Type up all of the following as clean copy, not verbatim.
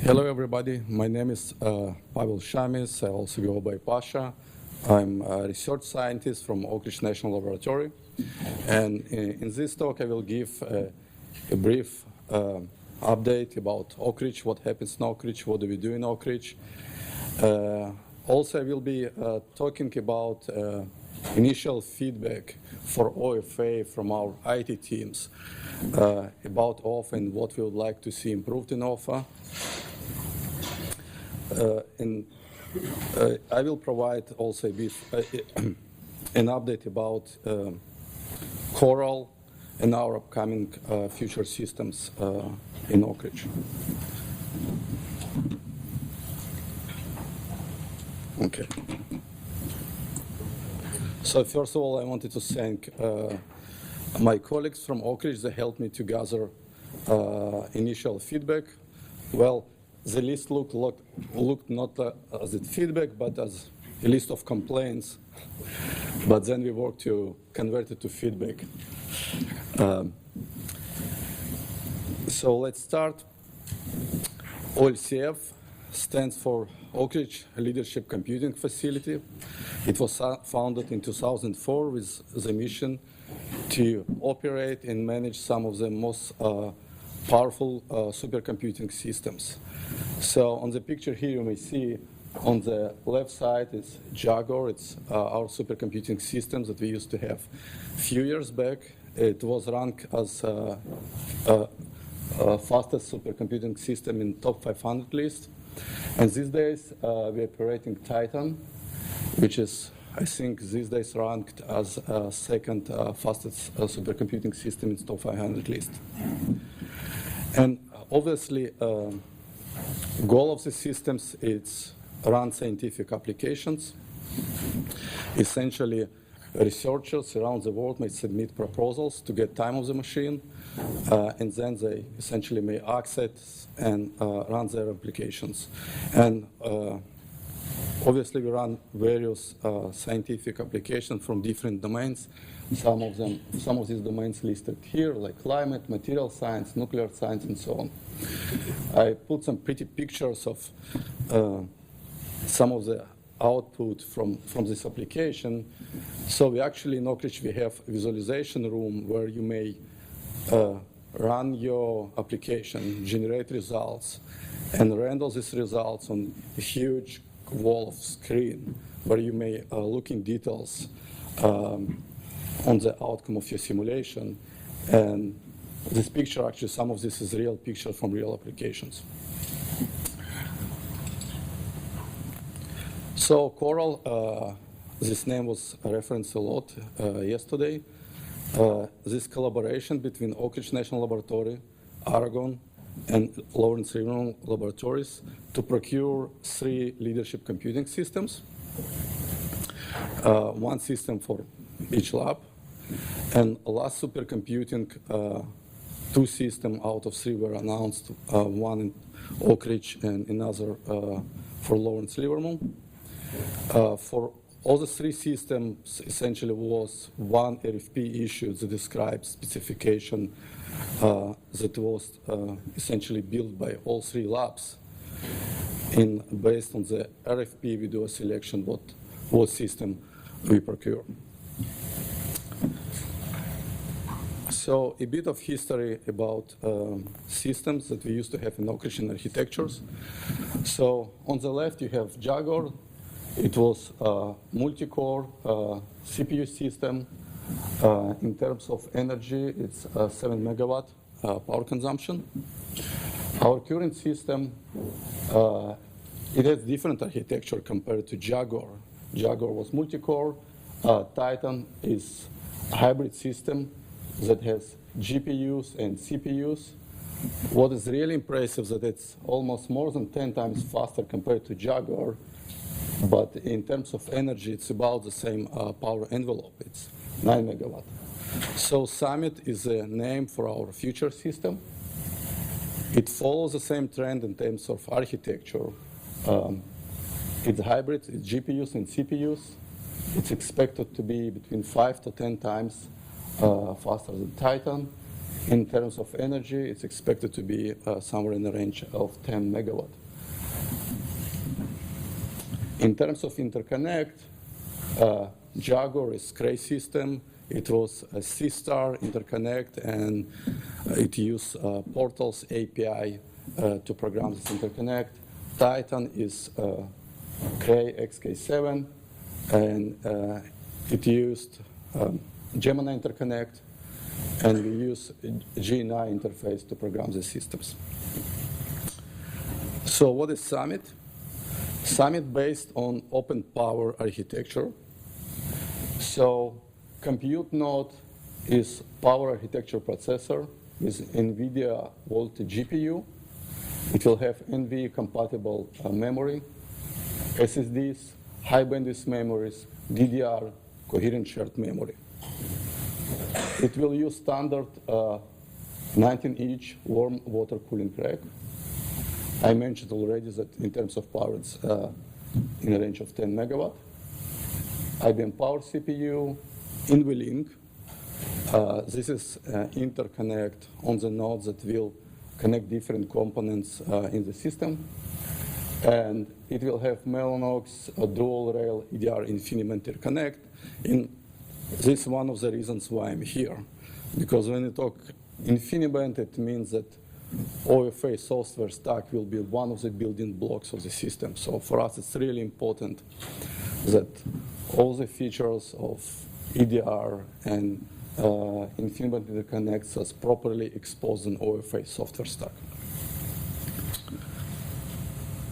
Hello, everybody. My name is Pavel Shamis. I also go by Pasha. I'm a research scientist from Oak Ridge National Laboratory. And in this talk, I will give a brief update about Oak Ridge, what happens in Oak Ridge, what do we do in Oak Ridge. Also, I will be talking about initial feedback for OFA from our IT teams about OFA and what we would like to see improved in OFA. I will provide also an update about Coral and our upcoming future systems in Oak Ridge. Okay. So first of all, I wanted to thank my colleagues from Oak Ridge that helped me to gather initial feedback. Well, the list looked not as a feedback, but as a list of complaints. But then we worked to convert it to feedback. So let's start. OLCF stands for Oak Ridge Leadership Computing Facility. It was founded in 2004 with the mission to operate and manage some of the most powerful supercomputing systems. So on the picture here, you may see on the left side is Jaguar. It's our supercomputing system that we used to have a few years back. It was ranked as fastest supercomputing system in top 500 list. And these days, we're operating Titan, which is, I think, these days ranked as second fastest supercomputing system in top 500 list. And obviously, goal of the systems is run scientific applications. Essentially, researchers around the world may submit proposals to get time of the machine, and then they essentially may access and run their applications. And obviously, we run various scientific applications from different domains. Some of these domains listed here, like climate, material science, nuclear science, and so on. I put some pretty pictures of some of the output from this application. So we actually in Oak Ridge, we have a visualization room where you may run your application, generate results, and render these results on a huge wall of screen where you may look in details on the outcome of your simulation. And this picture, actually, some of this is real picture from real applications. So Coral, this name was referenced a lot yesterday. This collaboration between Oak Ridge National Laboratory, Aragon, and Lawrence Regional Laboratories to procure 3 leadership computing systems. One system for each lab. And last supercomputing, 2 systems out of 3 were announced, one in Oak Ridge and another for Lawrence Livermore. For all the 3 systems, essentially was one RFP issue that describes specification that was essentially built by all 3 labs. And based on the RFP, we do a selection what system we procure. So a bit of history about systems that we used to have in Oak Ridge architectures. So on the left, you have Jaguar. It was a multi-core CPU system. In terms of energy, it's 7 megawatt power consumption. Our current system, it has different architecture compared to Jaguar. Jaguar was multi-core. Titan is a hybrid system that has GPUs and CPUs. What is really impressive is that it's almost more than 10 times faster compared to Jaguar. But in terms of energy, it's about the same power envelope. It's 9 megawatt. So Summit is a name for our future system. It follows the same trend in terms of architecture. It's hybrid, it's GPUs and CPUs. It's expected to be between 5 to 10 times faster than Titan. In terms of energy, it's expected to be somewhere in the range of 10 megawatt. In terms of interconnect, Jaguar is Cray system. It was a C-star interconnect, and it used Portal's API to program this interconnect. Titan is Cray XK7, and it used Gemini interconnect, and we use GNI interface to program the systems. So what is Summit? Summit based on open power architecture. So compute node is power architecture processor with NVIDIA Volta GPU. It will have NVMe compatible memory, SSDs, high bandwidth memories, DDR, coherent shared memory. It will use standard 19-inch warm water cooling rack. I mentioned already that in terms of power, it's in a range of 10 megawatt. IBM Power CPU, NVLink. This is interconnect on the nodes that will connect different components in the system. And it will have Mellanox, a dual rail EDR InfiniBand interconnect. This is one of the reasons why I'm here. Because when you talk InfiniBand, it means that OFA software stack will be one of the building blocks of the system. So for us, it's really important that all the features of EDR and InfiniBand interconnects as properly exposed in OFA software stack.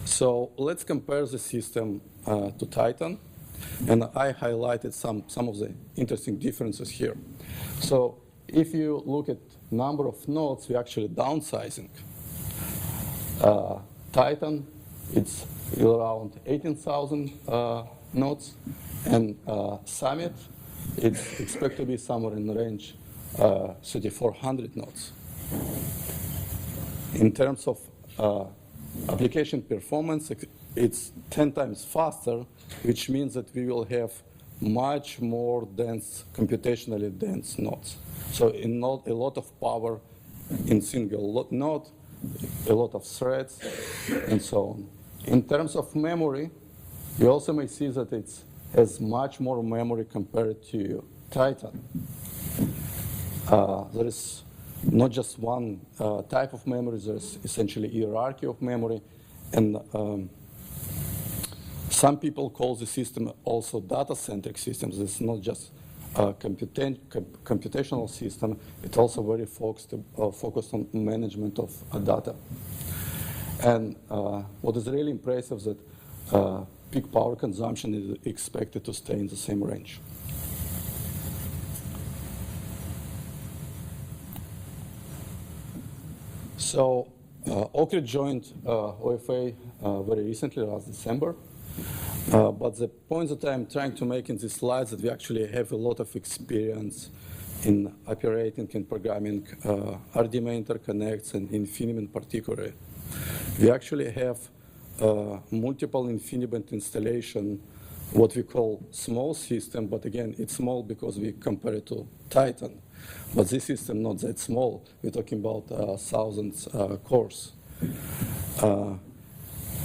So let's compare the system to Titan. And I highlighted some of the interesting differences here. So if you look at number of nodes, we're actually downsizing. Titan, it's around 18,000 nodes. And Summit, it's expected to be somewhere in the range 3,400 nodes. In terms of application performance, it's 10 times faster, which means that we will have much more dense, computationally dense nodes. So a lot of power in single node, a lot of threads, and so on. In terms of memory, you also may see that it has much more memory compared to Titan. There is not just one type of memory, there's essentially a hierarchy of memory. And some people call the system also data-centric systems. It's not just a computational system, it's also very focused on management of data. And what is really impressive is that peak power consumption is expected to stay in the same range. So Oak Ridge joined OFA very recently, last December. But the point that I'm trying to make in these slides is that we actually have a lot of experience in operating and programming RDMA interconnects and InfiniBand particularly. We actually have multiple InfiniBand installation, what we call small system, but again, it's small because we compare it to Titan. But this system not that small. We're talking about thousands cores.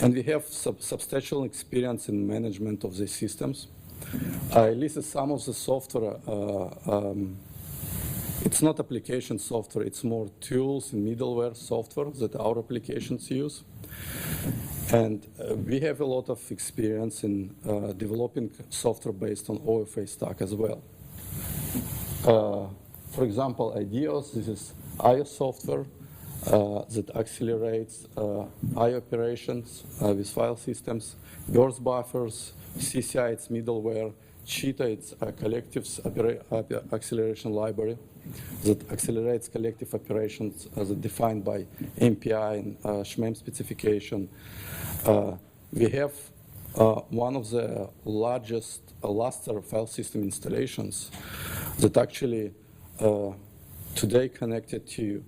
And we have substantial experience in management of these systems. I listed some of the software. It's not application software, it's more tools and middleware software that our applications use. And we have a lot of experience in developing software based on OFA stack as well. For example, IDEOS, this is IO software that accelerates IO operations with file systems. Burst buffers, CCI, it's middleware. Cheetah, it's a collectives acceleration library that accelerates collective operations as defined by MPI and SHMEM specification. We have one of the largest Lustre file system installations that actually today connected to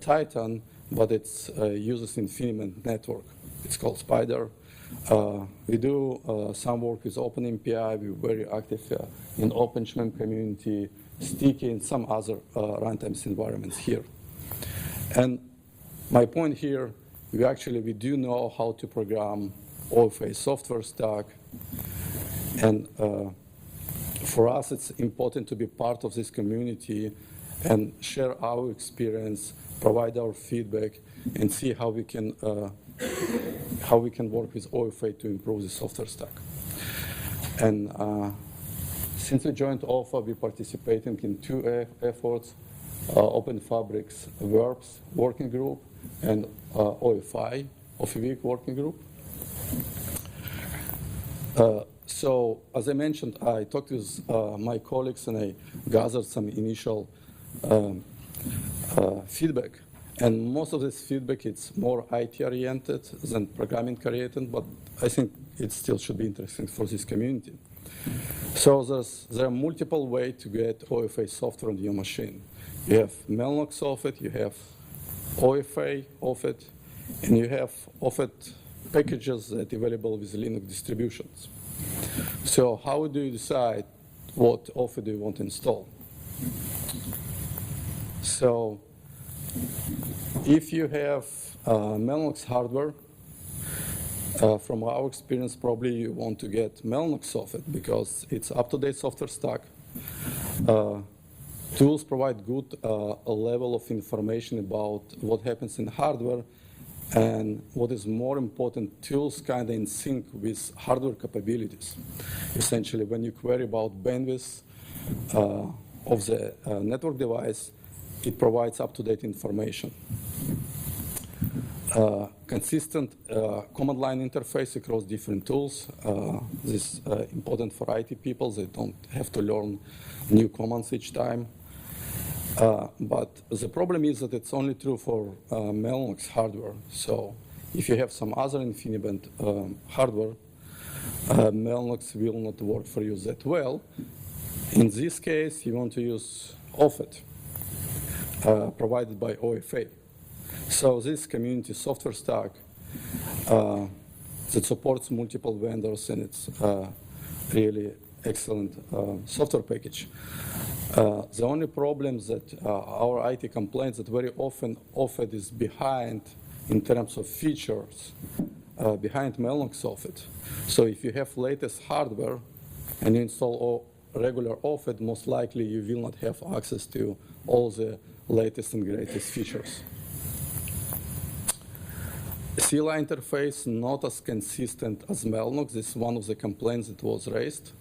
Titan, but it uses InfiniBand network. It's called Spider. We do some work with OpenMPI. We're very active in OpenSHMEM community, sticky in some other runtime environments here. And my point here, we do know how to program OFA software stack, and for us it's important to be part of this community and share our experience, provide our feedback, and see how we can work with OFA to improve the software stack. And since we joined OFA, we're participating in two efforts, Open Fabrics Verbs working group and OFI, OFA working group. So as I mentioned, I talked with my colleagues and I gathered some initial feedback. And most of this feedback, it's more IT-oriented than programming-oriented, but I think it still should be interesting for this community. So there are multiple ways to get OFA software on your machine. You have Mellanox OFET, you have OFA OFET, and you have OFET packages that are available with Linux distributions. So how do you decide what OFET do you want to install? So if you have Mellanox hardware, from our experience, probably you want to get Mellanox OFET because it's up-to-date software stack. Tools provide good level of information about what happens in hardware, and what is more important, tools kind of in sync with hardware capabilities. Essentially, when you query about bandwidth of the network device, it provides up-to-date information. Consistent command line interface across different tools. This is important for IT people. They don't have to learn new commands each time. But the problem is that it's only true for Mellanox hardware. So if you have some other InfiniBand hardware, Mellanox will not work for you that well. In this case, you want to use OFET, provided by OFA. So this community software stack that supports multiple vendors, and it's really excellent software package. The only problem that our IT complains that very often OFET is behind in terms of features, behind Mellanox OFET. So if you have latest hardware and you install regular OFET, most likely you will not have access to all the latest and greatest features. CLI interface not as consistent as Mellanox. This is one of the complaints that was raised.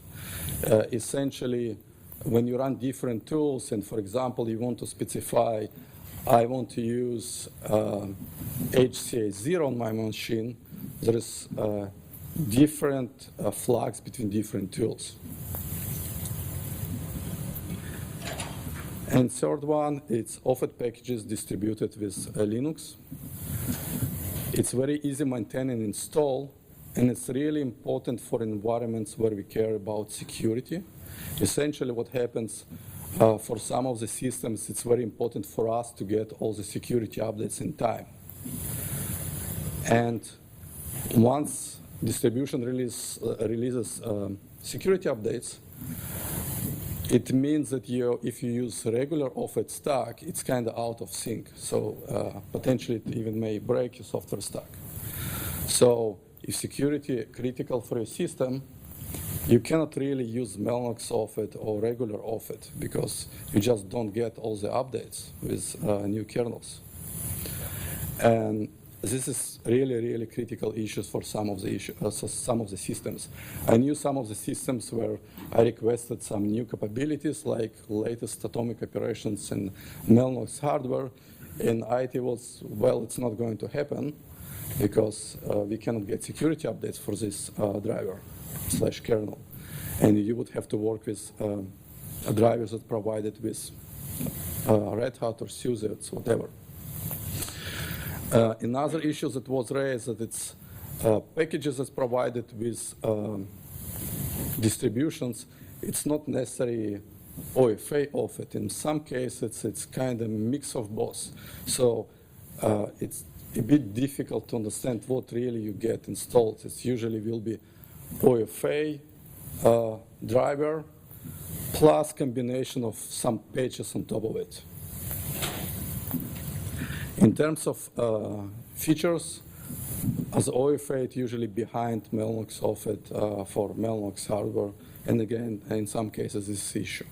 Essentially, when you run different tools, and for example, you want to specify, I want to use HCA0 on my machine, there is different flags between different tools. And third one, it's OFET packages distributed with Linux. It's very easy to maintain and install, and it's really important for environments where we care about security. Essentially what happens for some of the systems, it's very important for us to get all the security updates in time. And once distribution releases security updates, it means that if you use regular OFET stack, it's kind of out of sync. So potentially it even may break your software stack. So if security is critical for your system, you cannot really use Mellanox OFET or regular OFET because you just don't get all the updates with new kernels. And this is really, really critical issues for some of the systems. I knew some of the systems where I requested some new capabilities, like latest atomic operations in Mellanox hardware, and IT was, well, it's not going to happen because we cannot get security updates for this driver/kernel. And you would have to work with drivers that provided with Red Hat or SUSE, it's whatever. Another issue that was raised that it's packages that's provided with distributions, it's not necessarily OFA OFET. In some cases, it's kind of a mix of both. So it's a bit difficult to understand what really you get installed. It usually will be OFA driver plus combination of some patches on top of it. In terms of features, as OFA, it's usually behind Mellanox OFA for Mellanox hardware, and again, in some cases, this issue.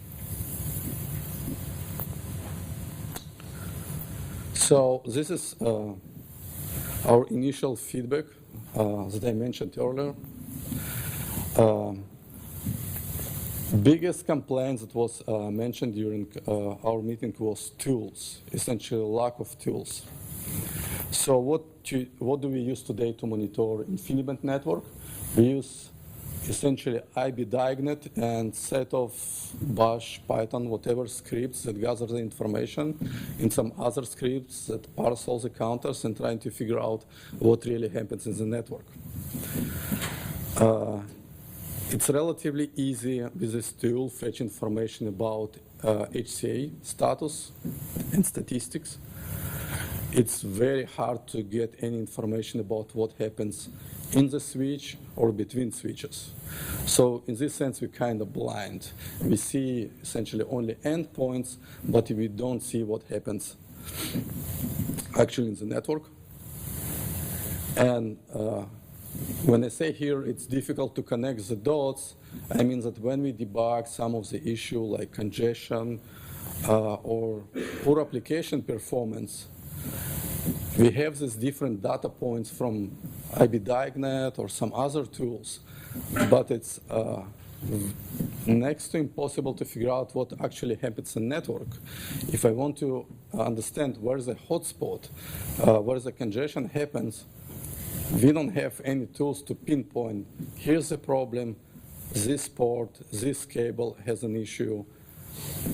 So this is our initial feedback that I mentioned earlier. Biggest complaint that was mentioned during our meeting was tools, essentially lack of tools. So what do we use today to monitor InfiniBand network? We use essentially IBDiagnet and set of Bash, Python, whatever scripts that gather the information, and some other scripts that parse all the counters and trying to figure out what really happens in the network. It's relatively easy with this tool fetch information about HCA status and statistics. It's very hard to get any information about what happens in the switch or between switches. So in this sense, we're kind of blind. We see essentially only endpoints, but we don't see what happens actually in the network. And when I say here it's difficult to connect the dots, I mean that when we debug some of the issue like congestion or poor application performance, we have these different data points from IBDiagnet or some other tools, but it's next to impossible to figure out what actually happens in network. If I want to understand where the hotspot, where the congestion happens, we don't have any tools to pinpoint, here's the problem, this port, this cable has an issue,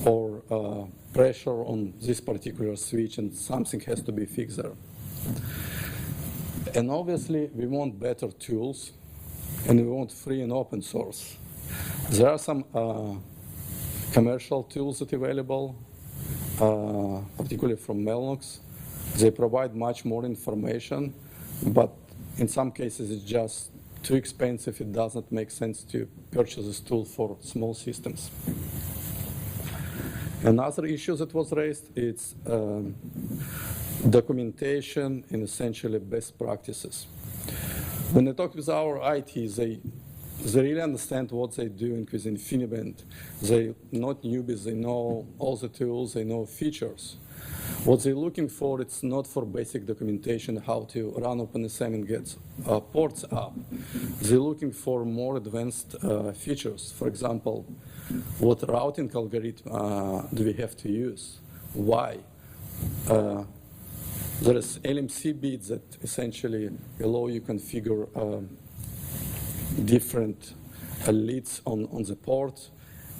or pressure on this particular switch and something has to be fixed there. And obviously, we want better tools, and we want free and open source. There are some commercial tools that are available, particularly from Mellanox. They provide much more information, but in some cases, it's just too expensive. It doesn't make sense to purchase this tool for small systems. Another issue that was raised is documentation and essentially best practices. When I talk with our IT, they really understand what they're doing with InfiniBand. They're not newbies, they know all the tools, they know features. What they're looking for, it's not for basic documentation, how to run OpenSM and get ports up. They're looking for more advanced features. For example, what routing algorithm do we have to use? Why? There is LMC bits that essentially allow you configure different leads on the port,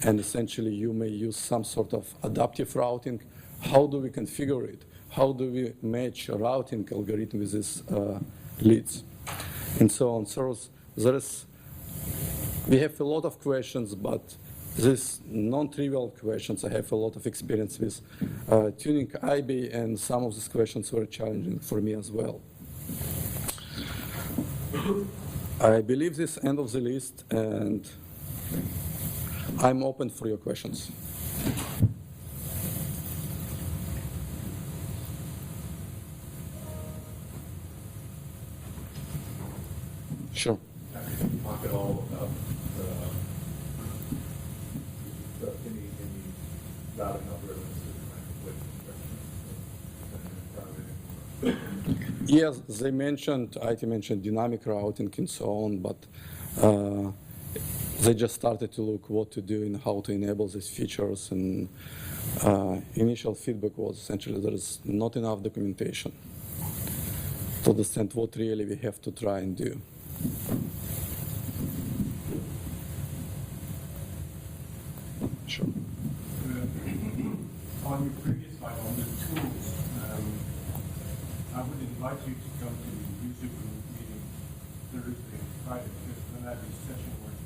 and essentially you may use some sort of adaptive routing. How do we configure it? How do we match a routing algorithm with these leads? And so on. So we have a lot of questions, but these non-trivial questions, I have a lot of experience with tuning IB, and some of these questions were challenging for me as well. I believe this is the end of the list, and I'm open for your questions. Sure. Can you talk at all about any routing algorithms that might Yes, they mentioned, IT mentioned dynamic routing and so on, but they just started to look what to do and how to enable these features, and initial feedback was essentially there is not enough documentation to understand what really we have to try and do. Sure. On your previous slide on the tools, I would invite you to come to the user group meeting Thursday and Friday, because we're going to have a session where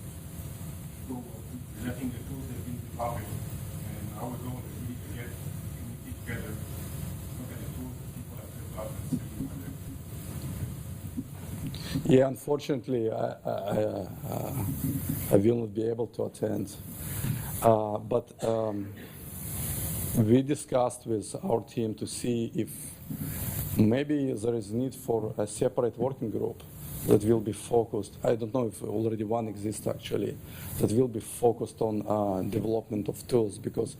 we'll be presenting the tools that have been developing, and our goal is really to get the community together, look at the tools that people have developed, and see what they're doing. Yeah, unfortunately, I will not be able to attend. But we discussed with our team to see if maybe there is need for a separate working group that will be focused. I don't know if already one exists actually, that will be focused on development of tools, because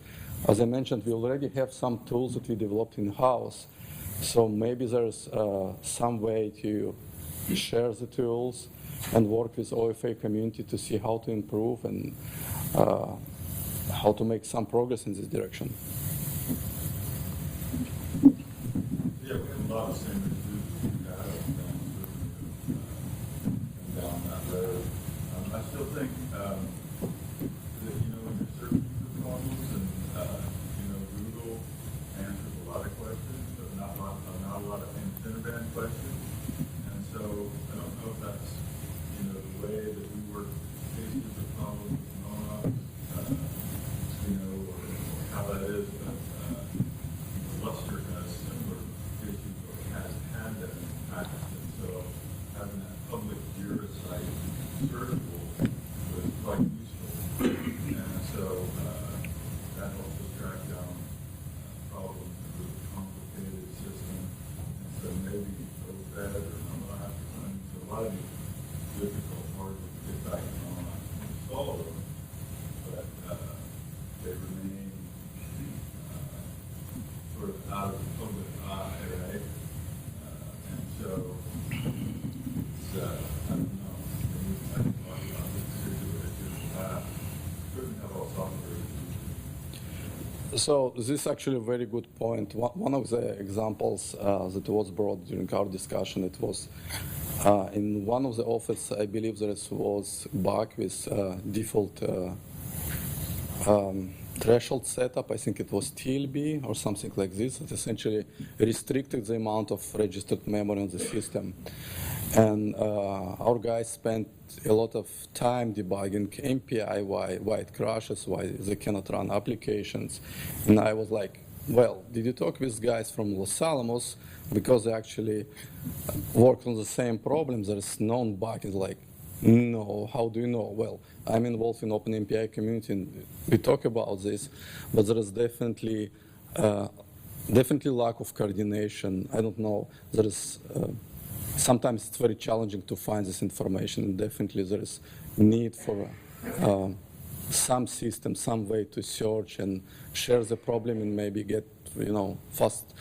as I mentioned, we already have some tools that we developed in-house. So maybe there's some way to share the tools and work with OFA community to see how to improve and how to make some progress in this direction. Yeah, we have a lot of same issues down that road. I still think that, when you're searching for problems and, Google answers a lot of questions, but not a lot of InfiniBand questions. And so I don't know if that's, the way that we work cases of problems with monos, or how that is, but Luster has similar issues or has had that in the past. And so having that public Jira site searchable was quite useful. And so that helps us track down problems with a complicated system. And so maybe OFA or NVIDIAS, so a lot of these difficult parts to get back to NVIDIAS and solve them, but they remain sort of out of the public eye, right? And so it's, I don't know. I can talk about this particular issue. Couldn't have all software issues. So this is actually a very good point. One of the examples that was brought during our discussion, it was in one of the office, I believe there was bug with default threshold setup. I think it was TLB or something like this. It essentially restricted the amount of registered memory on the system. And our guys spent a lot of time debugging MPI, why it crashes, why they cannot run applications. And I was like, well, did you talk with guys from Los Alamos? Because they actually worked on the same problems. There's known bug. It's like, no, how do you know? Well, I'm involved in Open MPI community, and we talk about this, but there is definitely lack of coordination. I don't know. There is sometimes it's very challenging to find this information, and definitely there is need for some system, some way to search and share the problem and maybe get fast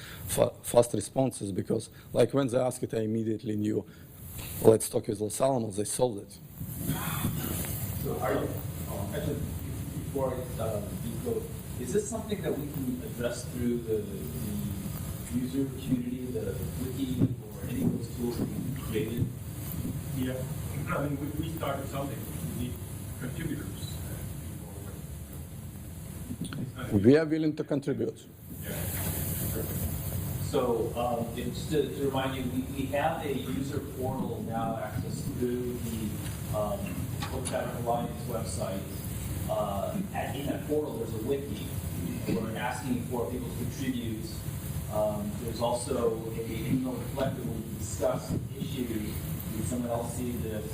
responses. Because like when they asked it, I immediately knew. Let's talk with Los Alamos. They solved it. So are you, actually, before you go, is this something that we can address through the user community, the wiki, or any of those tools that we created? Yeah, I mean, we started something. We need contributors. We are willing to contribute. Yeah. So just to remind you, we have a user portal now accessed through the Untitled Alliance website. In that portal, there's a wiki. We're asking for people to contribute. There's also a email reflective where we discuss issues. Did someone else see this?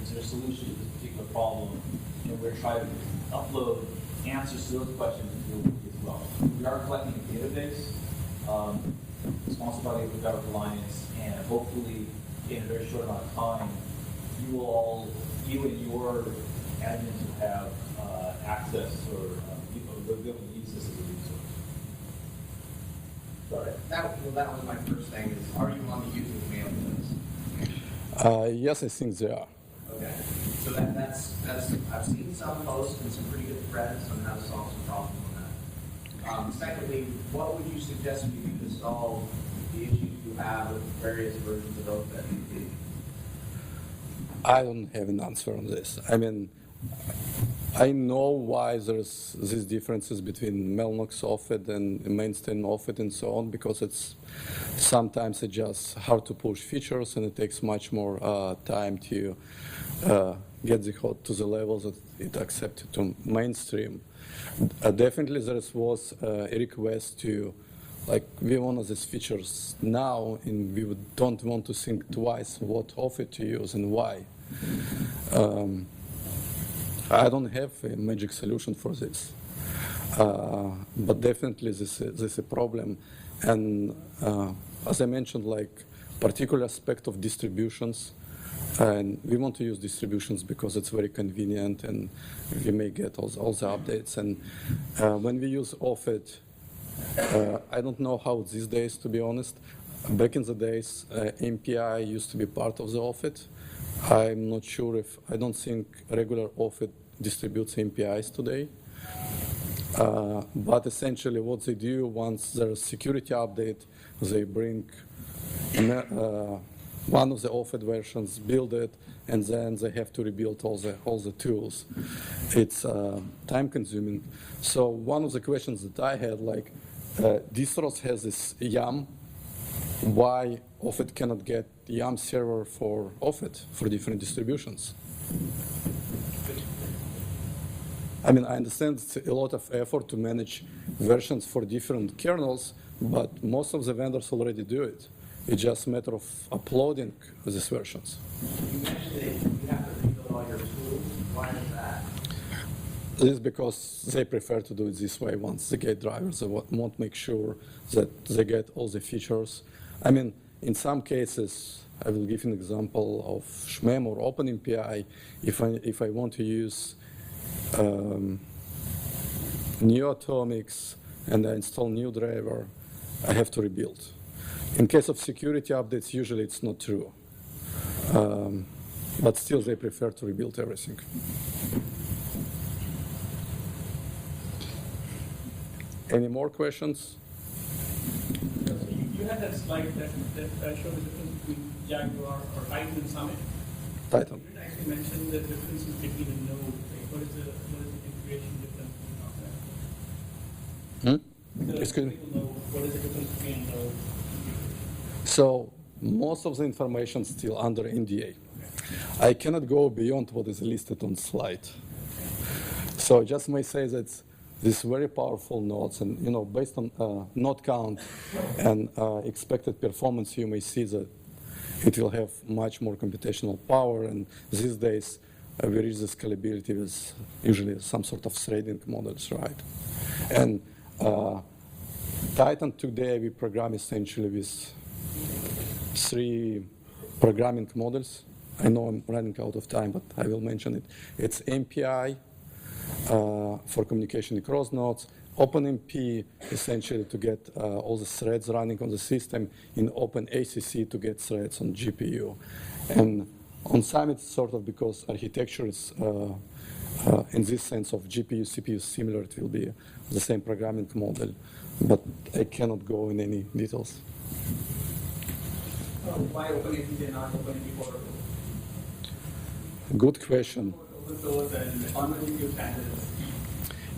Is there a solution to this particular problem? And we're trying to upload answers to those questions to the wiki as well. We are collecting a database sponsored by the Untitled Alliance, and hopefully in a very short amount of time, you and your admins will have access or will be able to use this as a resource. Sorry. That was my first thing is, are you on the user mail list? Yes, I think they are. Okay. So that's I've seen some posts and some pretty good threads on how to solve some problems on that. Secondly, what would you suggest we do to solve the issues you have with various versions of OFA? I don't have an answer on this. I mean, I know why there's these differences between Mellanox OFED and mainstream OFED and so on, because it's sometimes just hard to push features and it takes much more time to get the code to the level that it accepted to mainstream. Definitely there was a request to, like, we want these features now and we don't want to think twice what OFED to use and why. I don't have a magic solution for this. But definitely this is a problem. And as I mentioned, like particular aspect of distributions, and we want to use distributions because it's very convenient and we may get all the updates. And when we use OFA, I don't know how it's these days, to be honest. Back in the days, MPI used to be part of the OFA. I'm not sure if, I don't think regular OFA distributes MPIs today. But essentially what they do, once there's a security update, they bring one of the OFA versions, build it, and then they have to rebuild all the tools. It's time consuming. So one of the questions that I had, like, distros has this YAM. Why OFA cannot get YAM server for OFA for different distributions? I mean, I understand it's a lot of effort to manage versions for different kernels, but most of the vendors already do it. It's just a matter of uploading these versions. You mentioned that you have to rebuild all your tools. Why is that? This is because they prefer to do it this way. Once they get drivers, they won't make sure that they get all the features. I mean, in some cases, I will give an example of SHMEM or OpenMPI. If I want to use new atomics and I install new driver, I have to rebuild. In case of security updates, usually it's not true. But still, they prefer to rebuild everything. Any more questions? You had that slide that showed the difference between Jaguar or Titan and Summit. Titan. You didn't actually mention the differences between the nodes. Like what is the integration difference between that? Excuse me? What is the difference between nodes? So most of the information is still under NDA. I cannot go beyond what is listed on slide. So I just may say that these very powerful nodes, and based on node count and expected performance, you may see that it will have much more computational power. And these days, we reach the scalability with usually some sort of threading models, right? And Titan today, we program essentially with 3 programming models. I know I'm running out of time, but I will mention it. It's MPI for communication across nodes, OpenMP essentially to get all the threads running on the system, in OpenACC to get threads on GPU. And on Summit, sort of because architecture is in this sense of GPU, CPU similar, it will be the same programming model, but I cannot go in any details. Why OpenACC and not OpenMP for Good question. open source and on-the-GPU standards?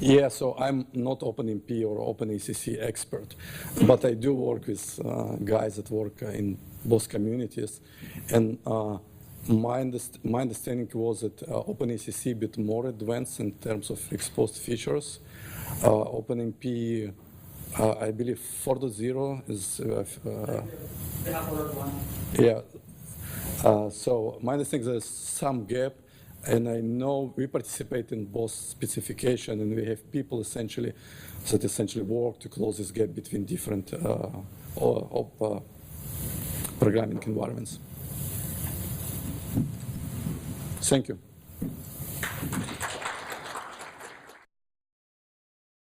Yeah, so I'm not OpenMP or OpenACC expert, but I do work with guys that work in both communities. And my understanding was that OpenACC a bit more advanced in terms of exposed features. OpenMP, I believe 4.0 is... They have ordered one. Yeah. So my understanding there's some gap, and I know we participate in both specification, and we have people that essentially work to close this gap between different programming environments. Thank you.